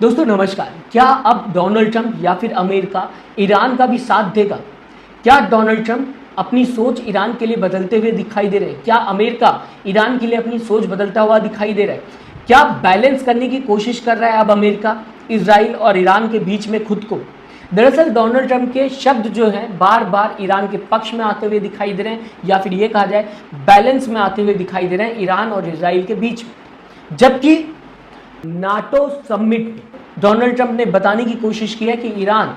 दोस्तों नमस्कार। क्या अब डोनाल्ड ट्रंप या फिर अमेरिका ईरान का भी साथ देगा? क्या डोनाल्ड ट्रंप अपनी सोच ईरान के लिए बदलते हुए दिखाई दे रहे हैं? क्या अमेरिका ईरान के लिए अपनी सोच बदलता हुआ दिखाई दे रहा है? क्या बैलेंस करने की कोशिश कर रहा है अब अमेरिका इजराइल और ईरान के बीच में खुद को? दरअसल डोनाल्ड ट्रंप के शब्द जो हैं बार बार ईरान के पक्ष में आते हुए दिखाई दे रहे हैं, या फिर ये कहा जाए बैलेंस में आते हुए दिखाई दे रहे हैं ईरान और इजराइल के बीच में। जबकि नाटो समिट में डोनाल्ड ट्रंप ने बताने की कोशिश की है कि ईरान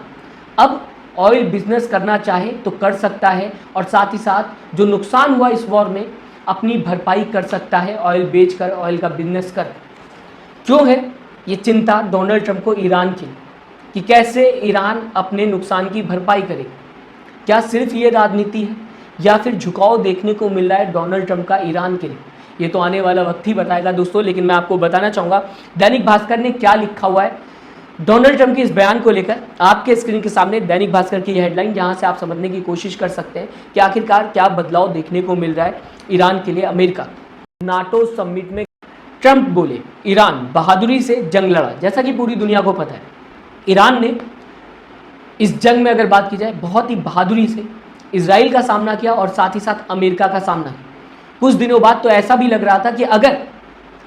अब ऑयल बिजनेस करना चाहे तो कर सकता है, और साथ ही साथ जो नुकसान हुआ इस वॉर में अपनी भरपाई कर सकता है ऑयल बेचकर, ऑयल का बिजनेस कर। क्यों है ये चिंता डोनाल्ड ट्रंप को ईरान की कि कैसे ईरान अपने नुकसान की भरपाई करे? क्या सिर्फ ये राजनीति है या फिर झुकाव देखने को मिल रहा है डोनाल्ड ट्रंप का ईरान के लिए? ये तो आने वाला वक्त ही बताएगा दोस्तों, लेकिन मैं आपको बताना चाहूँगा दैनिक भास्कर ने क्या लिखा हुआ है डोनाल्ड ट्रंप के इस बयान को लेकर। आपके स्क्रीन के सामने दैनिक भास्कर की यह हेडलाइन, जहां से आप समझने की कोशिश कर सकते हैं कि आखिरकार क्या बदलाव देखने को मिल रहा है ईरान के लिए अमेरिका। नाटो समिट में ट्रंप बोले ईरान बहादुरी से जंग लड़ा। जैसा कि पूरी दुनिया को पता है, ईरान ने इस जंग में अगर बात की जाए बहुत ही बहादुरी से इजराइल का सामना किया और साथ ही साथ अमेरिका का सामना किया। कुछ दिनों बाद तो ऐसा भी लग रहा था कि अगर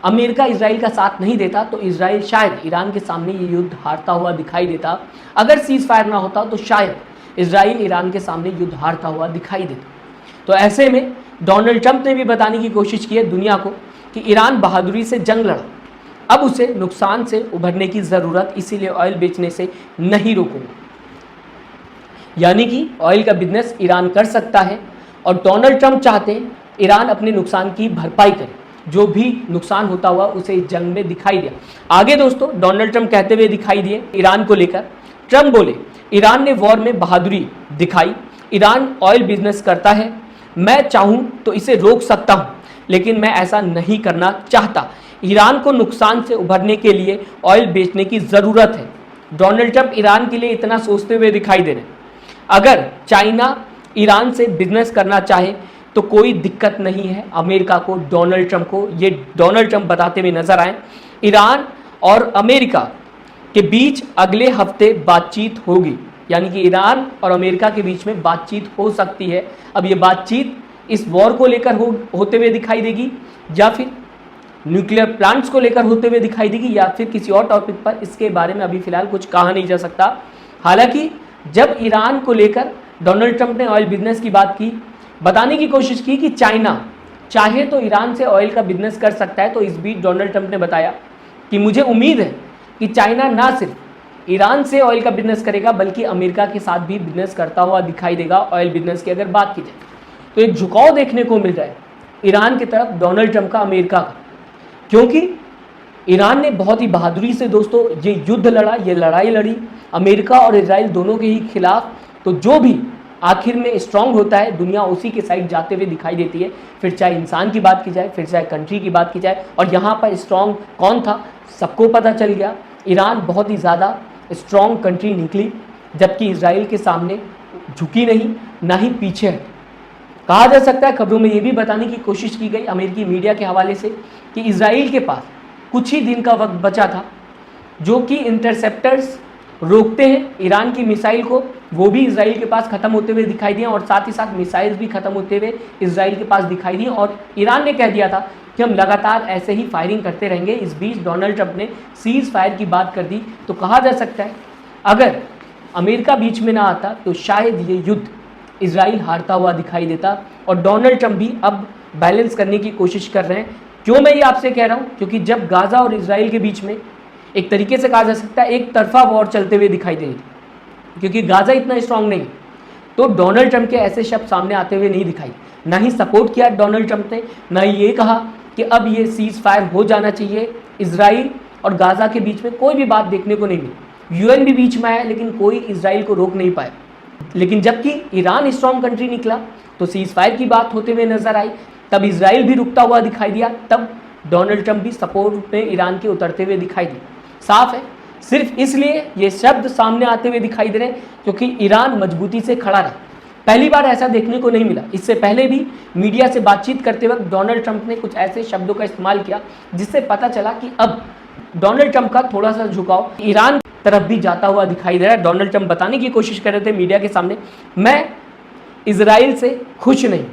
अमेरिका इजराइल का साथ नहीं देता तो इजराइल शायद ईरान के सामने ये युद्ध हारता हुआ दिखाई देता। अगर सीज फायर ना होता तो शायद इजराइल ईरान के सामने युद्ध हारता हुआ दिखाई देता। तो ऐसे में डोनाल्ड ट्रंप ने भी बताने की कोशिश की है दुनिया को कि ईरान बहादुरी से जंग लड़ा, अब उसे नुकसान से उभरने की ज़रूरत, इसीलिए ऑयल बेचने से नहीं रोकूंगा। यानी कि ऑयल का बिजनेस ईरान कर सकता है, और डोनाल्ड ट्रंप चाहते हैं ईरान अपने नुकसान की भरपाई करे, जो भी नुकसान होता हुआ उसे इस जंग में दिखाई दिया। आगे दोस्तों डोनाल्ड ट्रंप कहते हुए दिखाई दिए ईरान को लेकर। ट्रंप बोले ईरान ने वॉर में बहादुरी दिखाई, ईरान ऑयल बिजनेस करता है, मैं चाहूं तो इसे रोक सकता हूं, लेकिन मैं ऐसा नहीं करना चाहता। ईरान को नुकसान से उभरने के लिए ऑयल बेचने की ज़रूरत है। डोनाल्ड ट्रंप ईरान के लिए इतना सोचते हुए दिखाई दे रहे हैं। अगर चाइना ईरान से बिजनेस करना चाहे तो कोई दिक्कत नहीं है अमेरिका को, डोनाल्ड ट्रंप को। ये डोनाल्ड ट्रंप बताते हुए नजर आए। ईरान और अमेरिका के बीच अगले हफ्ते बातचीत होगी, यानी कि ईरान और अमेरिका के बीच में बातचीत हो सकती है। अब ये बातचीत इस वॉर को लेकर होते हुए दिखाई देगी, या फिर न्यूक्लियर प्लांट्स को लेकर होते हुए दिखाई देगी, या फिर किसी और टॉपिक पर। इसके बारे में अभी फिलहाल कुछ कहा नहीं जा सकता। हालांकि जब ईरान को लेकर डोनाल्ड ट्रंप ने ऑयल बिजनेस की बात की, बताने की कोशिश की कि चाइना चाहे तो ईरान से ऑयल का बिजनेस कर सकता है, तो इस बीच डोनाल्ड ट्रंप ने बताया कि मुझे उम्मीद है कि चाइना ना सिर्फ ईरान से ऑयल का बिजनेस करेगा बल्कि अमेरिका के साथ भी बिजनेस करता हुआ दिखाई देगा ऑयल बिजनेस की अगर बात की जाए। तो एक झुकाव देखने को मिल रहा है ईरान की तरफ डोनाल्ड ट्रंप का अमेरिका का, क्योंकि ईरान ने बहुत ही बहादुरी से दोस्तों ये युद्ध लड़ा, ये लड़ाई लड़ी अमेरिका और इजराइल दोनों के ही खिलाफ। तो जो भी आखिर में स्ट्रांग होता है दुनिया उसी के साइड जाते हुए दिखाई देती है, फिर चाहे इंसान की बात की जाए, फिर चाहे कंट्री की बात की जाए। और यहाँ पर स्ट्रांग कौन था सबको पता चल गया, ईरान बहुत ही ज़्यादा स्ट्रांग कंट्री निकली, जबकि इजराइल के सामने झुकी नहीं, ना ही पीछे है। कहा जा सकता है, खबरों में ये भी बताने की कोशिश की गई अमेरिकी मीडिया के हवाले से कि इजराइल के पास कुछ ही दिन का वक्त बचा था, जो कि इंटरसेप्टर्स रोकते हैं ईरान की मिसाइल को, वो भी इजराइल के पास खत्म होते हुए दिखाई दिए, और साथ ही साथ मिसाइल भी खत्म होते हुए इजराइल के पास दिखाई दी। और ईरान ने कह दिया था कि हम लगातार ऐसे ही फायरिंग करते रहेंगे। इस बीच डोनाल्ड ट्रंप ने सीज फायर की बात कर दी। तो कहा जा सकता है अगर अमेरिका बीच में ना आता तो शायद ये युद्ध इजराइल हारता हुआ दिखाई देता, और डोनाल्ड ट्रंप भी अब बैलेंस करने की कोशिश कर रहे हैं। क्यों मैं ये आपसे कह रहा हूँ? क्योंकि जब गाज़ा और इजराइल के बीच में एक तरीके से कहा जा सकता है एक तरफा वॉर चलते हुए दिखाई दे रही थी, क्योंकि गाज़ा इतना स्ट्रांग नहीं, तो डोनाल्ड ट्रंप के ऐसे शब्द सामने आते हुए नहीं दिखाई, ना ही सपोर्ट किया डोनाल्ड ट्रंप ने, ना ही ये कहा कि अब ये सीज फायर हो जाना चाहिए। इजराइल और गाज़ा के बीच में कोई भी बात देखने को नहीं मिली। यूएन भी बीच में आया, लेकिन कोई इजराइल को रोक नहीं पाया। लेकिन जबकि ईरान स्ट्रांग कंट्री निकला तो सीज फायर की बात होते हुए नजर आई, तब इजराइल भी रुकता हुआ दिखाई दिया, तब डोनाल्ड ट्रंप भी सपोर्ट में ईरान के उतरते हुए दिखाई दिए। साफ है, सिर्फ इसलिए ये शब्द सामने आते हुए दिखाई दे रहे हैं क्योंकि ईरान मजबूती से खड़ा रहा। पहली बार ऐसा देखने को नहीं मिला। इससे पहले भी मीडिया से बातचीत करते वक्त डोनाल्ड ट्रंप ने कुछ ऐसे शब्दों का इस्तेमाल किया जिससे पता चला कि अब डोनाल्ड ट्रंप का थोड़ा सा झुकाव ईरान तरफ भी जाता हुआ दिखाई दे रहा है। डोनाल्ड ट्रंप बताने की कोशिश कर रहे थे मीडिया के सामने, मैं इजराइल से खुश नहीं।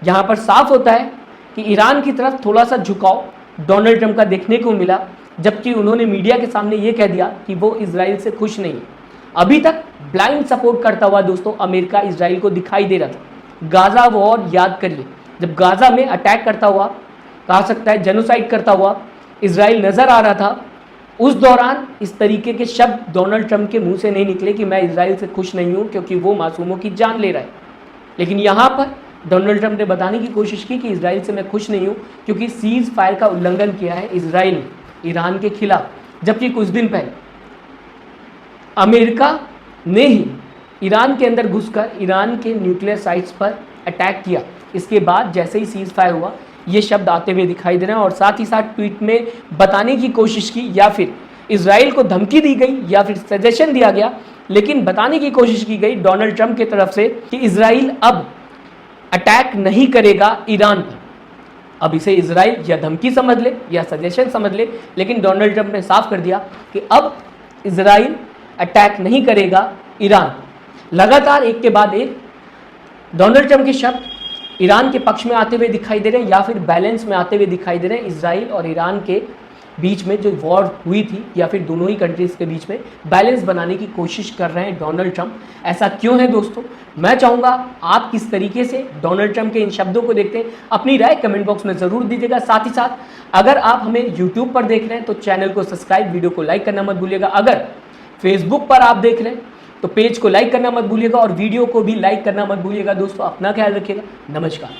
यहाँ पर साफ होता है कि ईरान की तरफ थोड़ा सा झुकाव डोनाल्ड ट्रंप का देखने को मिला, जबकि उन्होंने मीडिया के सामने ये कह दिया कि वो इजराइल से खुश नहीं है। अभी तक ब्लाइंड सपोर्ट करता हुआ दोस्तों अमेरिका इजराइल को दिखाई दे रहा था। गाजा वॉर याद करिए, जब गाजा में अटैक करता हुआ, कहा सकता है जेनोसाइड करता हुआ इजराइल नजर आ रहा था, उस दौरान इस तरीके के शब्द डोनाल्ड ट्रंप के मुंह से नहीं निकले कि मैं इजराइल से खुश नहीं हूं क्योंकि वो मासूमों की जान ले रहा है। लेकिन यहाँ पर डोनाल्ड ट्रंप ने बताने की कोशिश की कि इजराइल से मैं खुश नहीं हूं क्योंकि सीज फायर का उल्लंघन किया है इजराइल ने ईरान के खिलाफ। जबकि कुछ दिन पहले अमेरिका ने ही ईरान के अंदर घुसकर ईरान के न्यूक्लियर साइट्स पर अटैक किया। इसके बाद जैसे ही सीज फायर हुआ ये शब्द आते हुए दिखाई दे रहे हैं और साथ ही साथ ट्वीट में बताने की कोशिश की या फिर इजराइल को धमकी दी गई या फिर सजेशन दिया गया, लेकिन बताने की कोशिश की गई डोनाल्ड ट्रंप की तरफ से कि इजराइल अब अटैक नहीं करेगा ईरान पर। अब इसे इजराइल या धमकी समझ ले या सजेशन समझ ले, लेकिन डोनाल्ड ट्रंप ने साफ कर दिया कि अब इजराइल अटैक नहीं करेगा ईरान। लगातार एक के बाद एक डोनाल्ड ट्रंप के शब्द ईरान के पक्ष में आते हुए दिखाई दे रहे हैं या फिर बैलेंस में आते हुए दिखाई दे रहे हैं। इजराइल और ईरान के बीच में जो वॉर हुई थी या फिर दोनों ही कंट्रीज के बीच में बैलेंस बनाने की कोशिश कर रहे हैं डोनाल्ड ट्रंप। ऐसा क्यों है दोस्तों, मैं चाहूँगा आप किस तरीके से डोनाल्ड ट्रंप के इन शब्दों को देखते हैं, अपनी राय कमेंट बॉक्स में ज़रूर दीजिएगा। साथ ही साथ अगर आप हमें यूट्यूब पर देख रहे हैं तो चैनल को सब्सक्राइब, वीडियो को लाइक करना मत भूलिएगा। अगर फेसबुक पर आप देख रहे हैं तो पेज को लाइक करना मत भूलिएगा और वीडियो को भी लाइक करना मत भूलिएगा। दोस्तों अपना ख्याल रखिएगा। नमस्कार।